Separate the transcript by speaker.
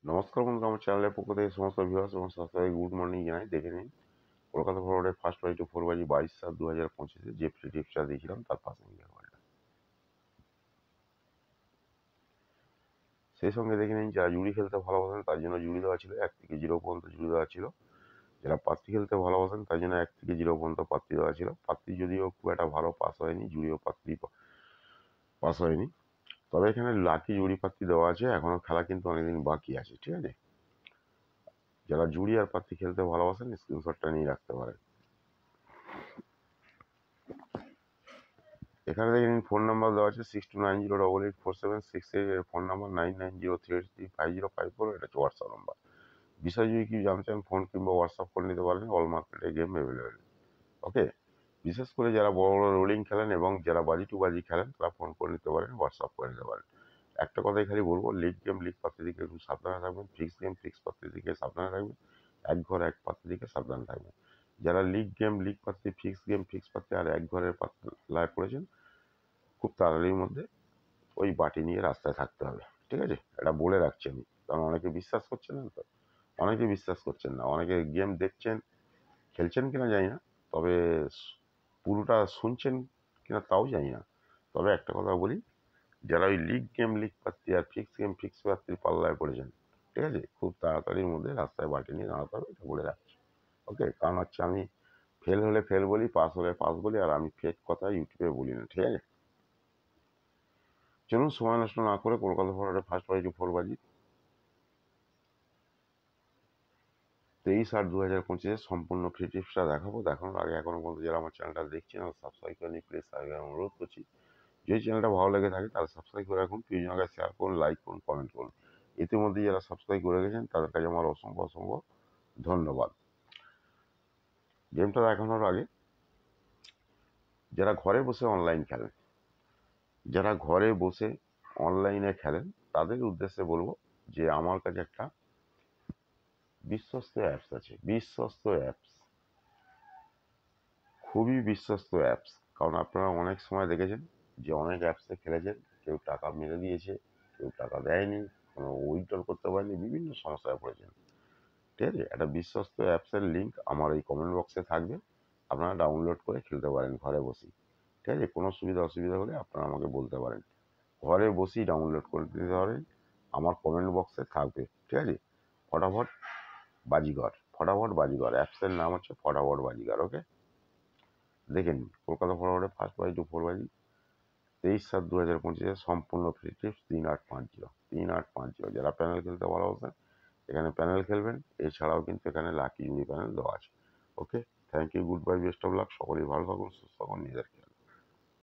Speaker 1: নমস্কার বন্ধুরা, আমার চ্যানেলের পক্ষ থেকে সমস্ত ভিউয়ার্স এবং সাবস্ক্রাইবার গুড মর্নিং জানাই। দেখে নিন কলকাতা ফরওয়ার্ডের ফার্স্ট 4 বাজি 22/7/2025 যে ফ্রি টিপসটা দিয়েছিলাম তার পাশে ঘন্টা সেই সঙ্গে দেখে নিন যারা জুড়ি খেলতে ভালোবাসেন তার জন্য জুড়ি দেওয়া ছিল 1 থেকে 0 পর্যন্ত জুড়ি দেওয়া ছিল। যারা পাত্রী খেলতে ভালোবাসেন তার জন্য 1 থেকে 0 পর্যন্ত পাত্রী দেওয়া ছিল। পাত্রী যদিও খুব একটা ভালো পাস হয়নি, জুড়িও পাত্রী পাস হয়নি, তবে এখানে লাকি জুড়ি পাত্রী দেওয়া আছে। এখনো খেলা কিন্তু অনেকদিন বাকি আছে, ঠিক আছে। যারা জুড়ি আর পাত্রী খেলতে ভালোবাসেন স্ক্রিনশটটা নিয়ে রাখতে পারেন। এখানে দেখে নিন ফোন নাম্বার দেওয়া আছে 6290884768 এর ফোন নাম্বার 99033505 এটা হচ্ছে হোয়াটসঅ্যাপ নাম্বার। বিষয় যদি কি জানতে চান ফোন কিংবা হোয়াটসঅ্যাপ করে নিতে পারেন। অল মার্কেটে গেম অ্যাভেলেবেল। ওকে, বিশেষ করে যারা বড় বড় রোলিং খেলেন এবং যারা বাজি টু বাজি খেলেন তারা ফোন করে নিতে পারেন, হোয়াটসঅ্যাপ করে নিতে পারেন। একটা কথাই খালি বলবো, লিগ গেম লিগ পাত্রী দিকে একটু সাবধানে থাকবেন, ফিক্স গেম ফিক্স পাত্রী দিকে সাবধানে থাকবেন, এক ঘর এক পাত্রী দিকে সাবধানে থাকবেন। যারা লিগ গেম লিগ পাত্রী, ফিক্স গেম ফিক্স পাত্রী আর এক ঘরের পাত্রায় পড়েছেন, খুব তাড়াতাড়ির মধ্যে ওই বাটি নিয়ে রাস্তায় থাকতে হবে, ঠিক আছে। এটা বলে রাখছি আমি, কারণ অনেকে বিশ্বাস করছেন না তো, অনেকে বিশ্বাস করছেন না, অনেকে গেম দেখছেন, খেলছেন কিনা জানি না, তবে পুরোটা শুনছেন কিনা তাও জানি না। তবে একটা কথা বলি, যারা ওই লিগ গেম লিগ পাত্রী আর ফিক্স গেম ফিক্স পাত্রীর পাল্লায় পড়েছেন, ঠিক আছে, খুব তাড়াতাড়ির মধ্যে রাস্তায় বাটি নিয়ে দাঁড়াতে হবে, এটা বলে রাখছি। ওকে, কারণ হচ্ছে আমি ফেল হলে ফেল বলি, পাস হলে পাস বলি, আর আমি ফেক কথা ইউটিউবে বলি না, ঠিক আছে। চলুন সময় নষ্ট না করে কলকাতা ফরওয়ার্ডের ফার্স্ট 4 বাজি 23/8/2025 সম্পূর্ণ ফ্রি টিপসটা দেখাবো। দেখানোর আগে এখনো পর্যন্ত যারা আমার চ্যানেলটা দেখছেন সাবস্ক্রাইব করেনি, প্লিজ সাবস্ক্রাইব অনুরোধ করছি। যদি চ্যানেলটা ভালো লেগে থাকে তাহলে সাবস্ক্রাইব করে রাখুন, প্রিয়জনকে শেয়ার করুন, লাইক করুন, কমেন্ট করুন। ইতিমধ্যে যারা সাবস্ক্রাইব করে গেছেন তাদের কাছে আমার অসংখ্য অসংখ্য ধন্যবাদ। গেমটা দেখানোর আগে যারা ঘরে বসে অনলাইন খেলেন, যারা ঘরে বসে অনলাইনে খেলেন তাদের উদ্দেশ্যে বলবো যে আমার কাছে একটা বিশ্বস্ত অ্যাপস আছে। বিশ্বস্ত অ্যাপস, খুবই বিশ্বস্ত অ্যাপস। কারণ আপনারা অনেক সময় দেখেছেন যে অনেক অ্যাপসে খেলেছেন, কেউ টাকা মেরে দিয়েছে, কেউ টাকা দেয়নি, কোনো উইথড্রল করতে পারেনি, বিভিন্ন সমস্যায় পড়েছেন, ঠিক আছে। একটা বিশ্বস্ত অ্যাপসের লিঙ্ক আমার এই কমেন্ট বক্সে থাকবে, আপনারা ডাউনলোড করে খেলতে পারেন ঘরে বসেই, ঠিক আছে। কোনো সুবিধা অসুবিধা হলে আপনারা আমাকে বলতে পারেন, ঘরে বসেই ডাউনলোড করে দিতে পারেন, আমার কমেন্ট বক্সে থাকবে, ঠিক আছে। ফটাফট বাজিগর, ফটাফট বাজিগর, অ্যাপসের নাম হচ্ছে ফটাফট বাজিগর। ওকে, দেখে নিন কলকাতা ফরওয়ার্ডে ফার্স্ট 4 বাজি 23/7/2025 সম্পূর্ণ ফ্রি টিপস 3850 যারা প্যানেল খেলতে ভালোবাসেন এখানে প্যানেল খেলবেন। এছাড়াও কিন্তু এখানে লাকি জুড়ি প্যানেল দেওয়া আছে। Okay, thank you, good bye, best of luck, সকলেই ভালো থাকুন, সুস্থ থাকুন, নিজের খেয়াল